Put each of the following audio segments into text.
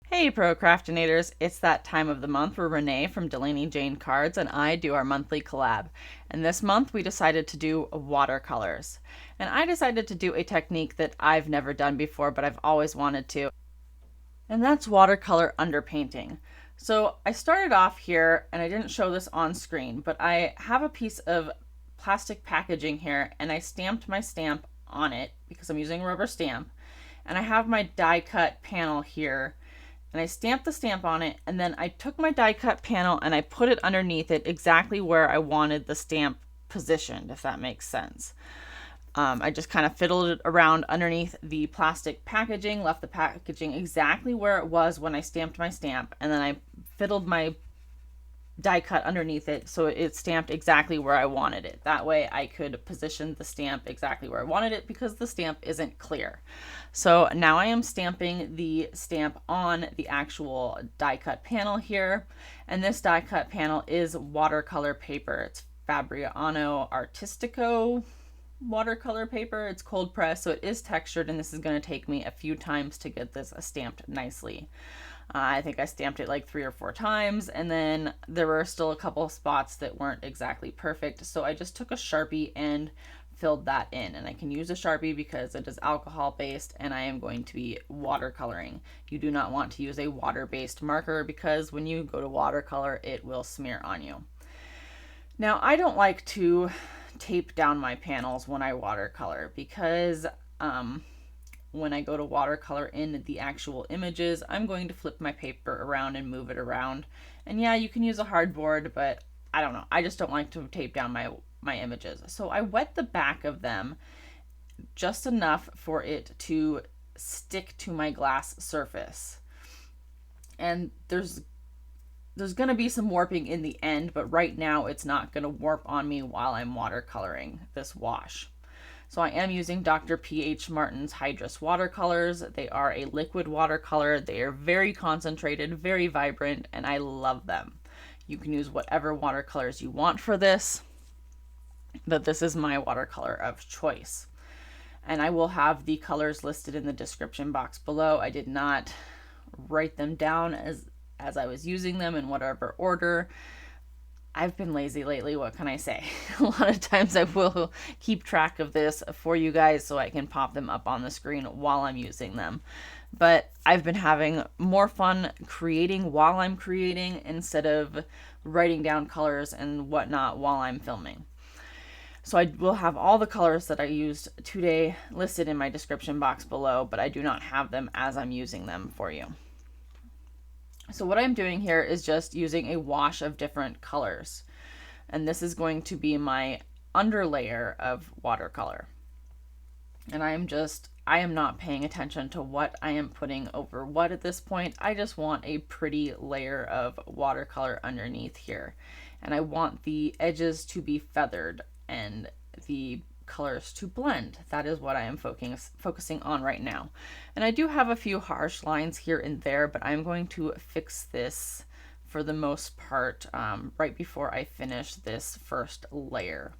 Hey procrastinators, it's that time of the month where Renee from Delaney Jane Cards and I do our monthly collab. And this month we decided to do watercolors. And I decided to do a technique that I've never done before, but I've always wanted to. And that's watercolor underpainting. So I started off here, and I didn't show this on screen, but I have a piece of plastic packaging here, and I stamped my stamp on it because I'm using a rubber stamp. And I have my die cut panel here, and I stamped the stamp on it, and then I took my die cut panel and I put it underneath it exactly where I wanted the stamp positioned, if that makes sense. I just kind of fiddled it around underneath the plastic packaging, left the packaging exactly where it was when I stamped my stamp, and then I fiddled my die cut underneath it so it stamped exactly where I wanted it. That way I could position the stamp exactly where I wanted it because the stamp isn't clear. So now I am stamping the stamp on the actual die cut panel here, and this die cut panel is watercolor paper. It's Fabriano Artistico watercolor paper. It's cold pressed, so it is textured, and this is going to take me a few times to get this stamped nicely. I think I stamped it like 3 or 4 times, and then there were still a couple of spots that weren't exactly perfect, so I just took a Sharpie and filled that in. And I can use a Sharpie because it is alcohol based and I am going to be watercoloring. You do not want to use a water based marker because when you go to watercolor it will smear on you. Now I don't like to tape down my panels when I watercolor because when I go to watercolor in the actual images, I'm going to flip my paper around and move it around. And yeah, you can use a hardboard, but I don't know. I just don't like to tape down my images. So I wet the back of them just enough for it to stick to my glass surface. And there's going to be some warping in the end, but right now it's not going to warp on me while I'm watercoloring this wash. So I am using Dr. P.H. Martin's Hydrus watercolors. They are a liquid watercolor. They are very concentrated, very vibrant, and I love them. You can use whatever watercolors you want for this, but this is my watercolor of choice. And I will have the colors listed in the description box below. I did not write them down as I was using them in whatever order. I've been lazy lately, what can I say? A lot of times I will keep track of this for you guys so I can pop them up on the screen while I'm using them. But I've been having more fun creating while I'm creating instead of writing down colors and whatnot while I'm filming. So I will have all the colors that I used today listed in my description box below, but I do not have them as I'm using them for you. So what I'm doing here is just using a wash of different colors. And this is going to be my underlayer of watercolor. And I am not paying attention to what I am putting over what at this point. I just want a pretty layer of watercolor underneath here. And I want the edges to be feathered and the colors to blend. That is what I am focusing on right now. And I do have a few harsh lines here and there, but I'm going to fix this for the most part right before I finish this first layer.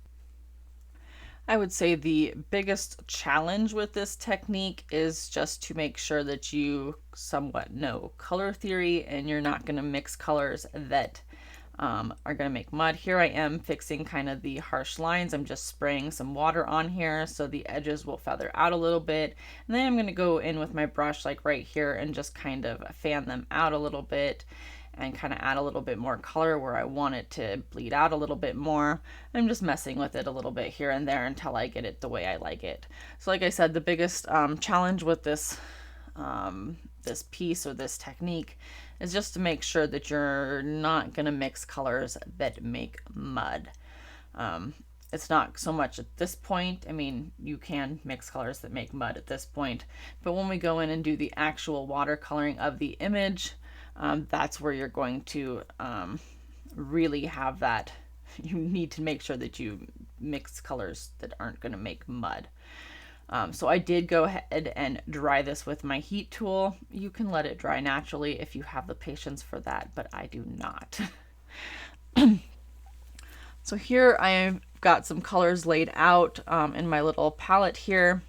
I would say the biggest challenge with this technique is just to make sure that you somewhat know color theory and you're not going to mix colors that are going to make mud. Here I am fixing kind of the harsh lines. I'm just spraying some water on here so the edges will feather out a little bit. And then I'm going to go in with my brush like right here and just kind of fan them out a little bit and kind of add a little bit more color where I want it to bleed out a little bit more. I'm just messing with it a little bit here and there until I get it the way I like it. So like I said, the biggest challenge with this this piece or this technique is just to make sure that you're not going to mix colors that make mud. It's not so much at this point. I mean, you can mix colors that make mud at this point, but when we go in and do the actual watercoloring of the image, that's where you're going to really have that. You need to make sure that you mix colors that aren't going to make mud. So I did go ahead and dry this with my heat tool. You can let it dry naturally if you have the patience for that, but I do not. So here I've got some colors laid out in my little palette here,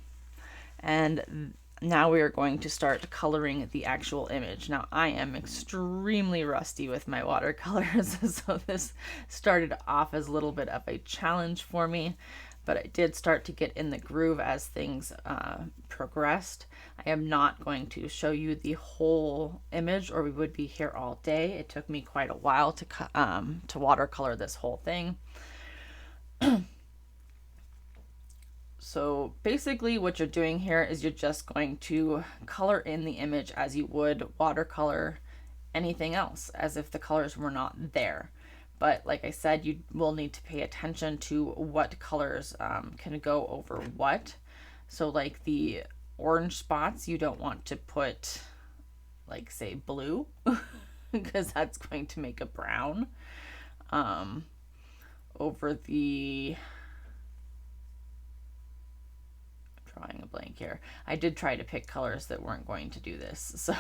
and now we are going to start coloring the actual image. Now I am extremely rusty with my watercolors, so this started off as a little bit of a challenge for me, but I did start to get in the groove as things progressed. I am not going to show you the whole image or we would be here all day. It took me quite a while to watercolor this whole thing. So basically what you're doing here is you're just going to color in the image as you would watercolor anything else, as if the colors were not there. But like I said, you will need to pay attention to what colors can go over what. So like the orange spots, you don't want to put, like, say blue, because that's going to make a brown. Over the, drawing a blank here. I did try to pick colors that weren't going to do this. So,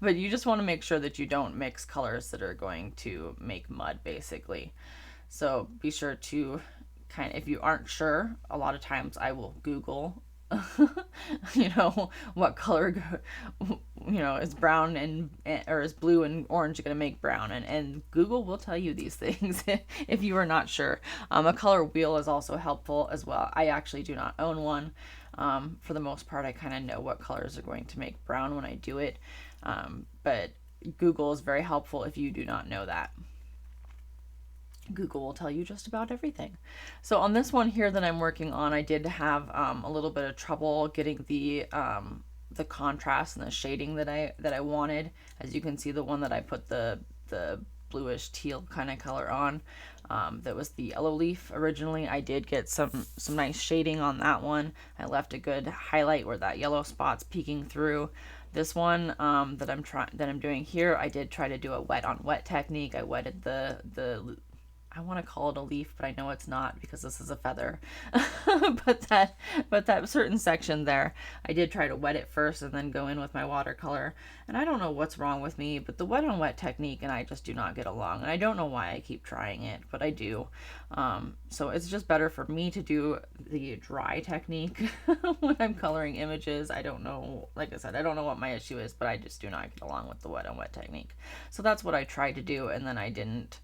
but you just want to make sure that you don't mix colors that are going to make mud, basically. So be sure to if you aren't sure, a lot of times I will Google, what color, is brown or is blue and orange going to make brown, and Google will tell you these things if you are not sure. A color wheel is also helpful as well. I actually do not own one. For the most part, I kind of know what colors are going to make brown when I do it, but Google is very helpful if you do not know that. Google will tell you just about everything. So on this one here that I'm working on, I did have a little bit of trouble getting the contrast and the shading that I wanted. As you can see, the one that I put the bluish teal kind of color on, that was the yellow leaf originally. I did get some nice shading on that one. I left a good highlight where that yellow spot's peeking through. This one that I'm doing here, I did try to do a wet on wet technique. I wetted the I want to call it a leaf, but I know it's not because this is a feather. but that certain section there, I did try to wet it first and then go in with my watercolor. And I don't know what's wrong with me, but the wet on wet technique and I just do not get along. And I don't know why I keep trying it, but I do. So it's just better for me to do the dry technique when I'm coloring images. I don't know, like I said, I don't know what my issue is, but I just do not get along with the wet on wet technique. So that's what I tried to do, and then I didn't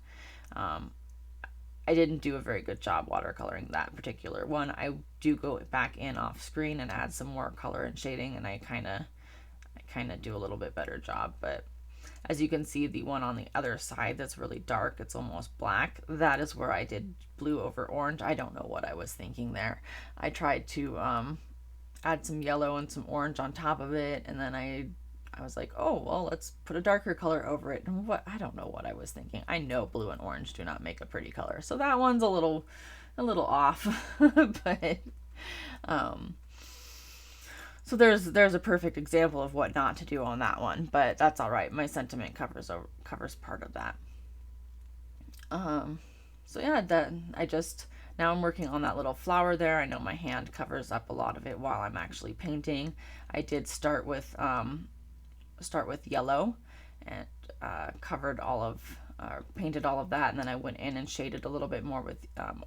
do a very good job watercoloring that particular one. I do go back in off screen and add some more color and shading, and I kind of do a little bit better job. But as you can see, the one on the other side that's really dark, it's almost black, that is where I did blue over orange. I don't know what I was thinking there. I tried to add some yellow and some orange on top of it, and then I was like, oh, well, let's put a darker color over it. And I don't know what I was thinking. I know blue and orange do not make a pretty color. So that one's a little off. But so there's a perfect example of what not to do on that one, but that's all right. My sentiment covers part of that. So yeah, now I'm working on that little flower there. I know my hand covers up a lot of it while I'm actually painting. I did start with yellow and painted all of that, and then I went in and shaded a little bit more with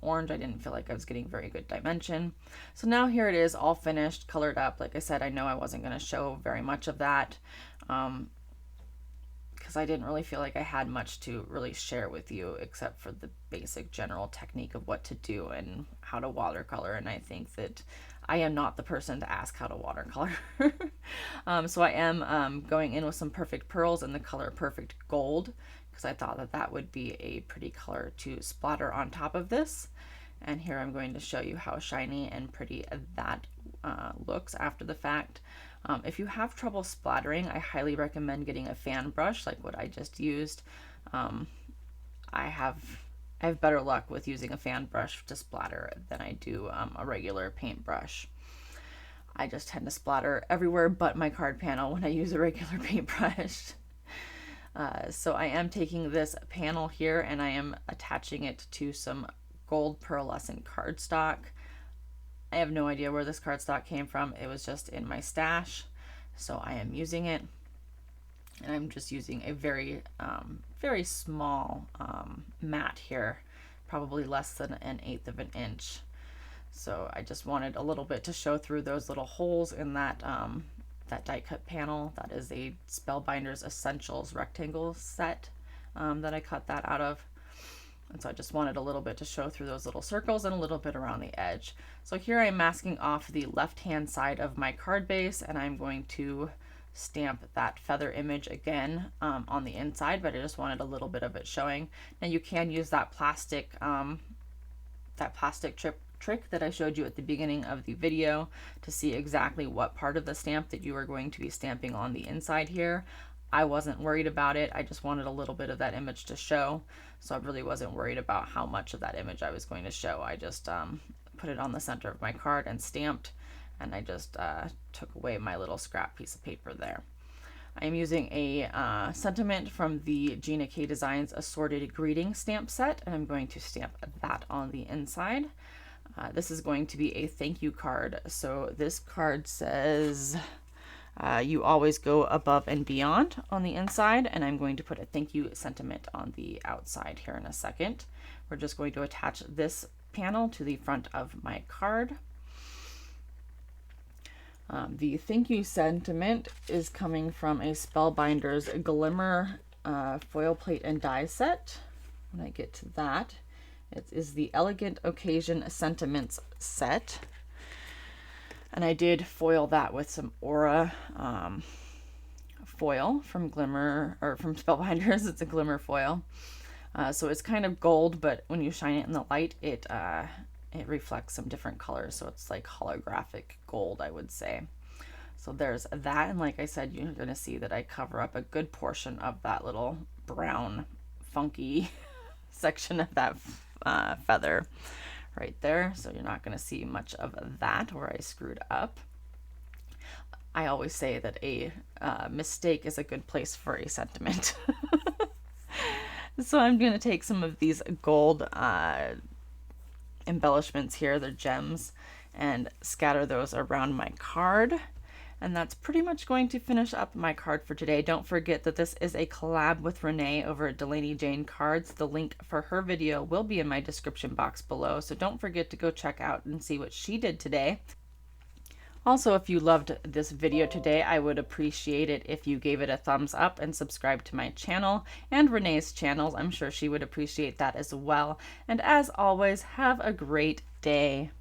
orange. I didn't feel like I was getting very good dimension. So now here it is, all finished, colored up. Like I said, I know I wasn't going to show very much of that because I didn't really feel like I had much to really share with you except for the basic general technique of what to do and how to watercolor. And I think that I am not the person to ask how to watercolor. So I am going in with some Perfect Pearls in the color Perfect Gold, because I thought that would be a pretty color to splatter on top of this. And here I'm going to show you how shiny and pretty that looks after the fact. If you have trouble splattering, I highly recommend getting a fan brush like what I just used. I have better luck with using a fan brush to splatter than I do a regular paintbrush. I just tend to splatter everywhere but my card panel when I use a regular paintbrush. So I am taking this panel here and I am attaching it to some gold pearlescent cardstock. I have no idea where this cardstock came from. It was just in my stash, so I am using it. And I'm just using a very, very small mat here, probably less than 1/8 of an inch. So I just wanted a little bit to show through those little holes in that that die cut panel. That is a Spellbinders Essentials rectangle set that I cut that out of. And so I just wanted a little bit to show through those little circles and a little bit around the edge. So here I'm masking off the left-hand side of my card base, and I'm going to stamp that feather image again on the inside, but I just wanted a little bit of it showing. Now you can use that plastic trick that I showed you at the beginning of the video to see exactly what part of the stamp that you are going to be stamping on the inside here. I wasn't worried about it. I just wanted a little bit of that image to show. So I really wasn't worried about how much of that image I was going to show. I just put it on the center of my card and stamped, and I just took away my little scrap piece of paper there. I'm using a sentiment from the Gina K Designs Assorted Greeting stamp set, and I'm going to stamp that on the inside. This is going to be a thank you card. So this card says, you always go above and beyond on the inside, and I'm going to put a thank you sentiment on the outside here in a second. We're just going to attach this panel to the front of my card. The thank you sentiment is coming from a Spellbinders Glimmer foil plate and die set. When I get to that, it is the Elegant Occasion Sentiments set. And I did foil that with some Aura foil from Spellbinders. It's a glimmer foil. So it's kind of gold, but when you shine it in the light, it reflects some different colors. So it's like holographic gold, I would say. So there's that. And like I said, you're going to see that I cover up a good portion of that little brown, funky section of that feather right there, so you're not going to see much of that where I screwed up. I always say that a mistake is a good place for a sentiment. So I'm going to take some of these gold embellishments here, they're gems, and scatter those around my card. And that's pretty much going to finish up my card for today. Don't forget that this is a collab with Renee over at Delaney Jane Cards. The link for her video will be in my description box below, so don't forget to go check out and see what she did today. Also, if you loved this video today, I would appreciate it if you gave it a thumbs up and subscribe to my channel and Renee's channels. I'm sure she would appreciate that as well. And as always, have a great day.